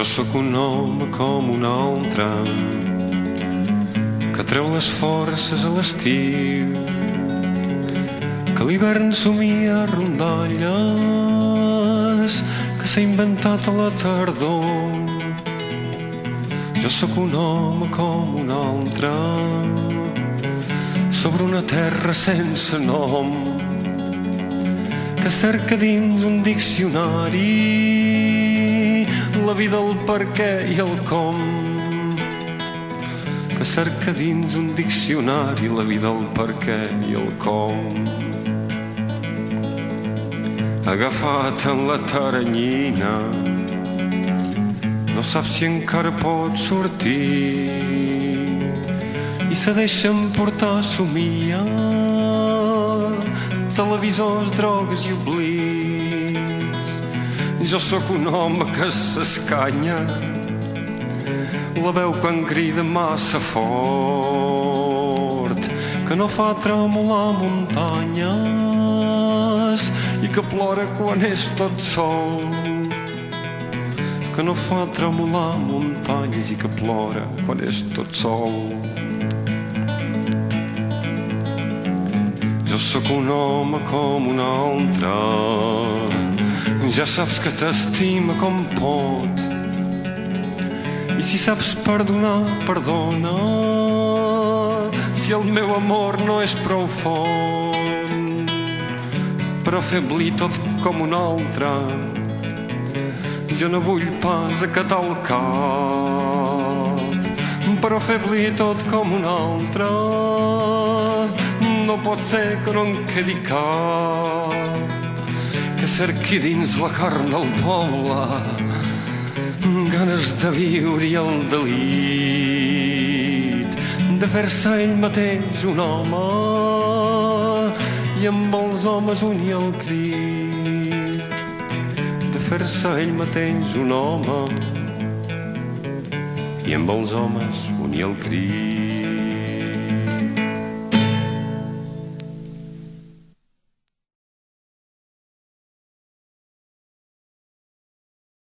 Jo sóc un home com un altre que treu les forces a l'estiu, que l'hivern somia rondalles, que s'ha inventat a la tardor. Jo sóc un home com un altre sobre una terra sense nom, que cerca dins un diccionari la vida, el per què i el com, que cerca dins un diccionari la vida, el per què i el com. Agafat en la taranyina, no sap si encara pot sortir i se deixa emportar, somia televisors, drogues i oblits. Jo sóc un home que s'escanya, la veu quan crida massa fort, que no fa tremolar muntanyes i que plora quan és tot sol, que no fa tremolar muntanyes i que plora quan és tot sol. Jo sóc un home com un altre, ja saps que t'estima com pot, i si saps perdonar, perdona, si el meu amor no és prou fort per a fer blir tot com un altre. Jo no vull pas acatar el cap per a fer blir tot com un altre. No pot ser que no en quedi cap que cerqui dins la carn del poble ganes de viure i el delit de fer-se ell mateix un home i amb els homes unir el crit, de fer-se ell mateix un home i amb els homes unir el crit.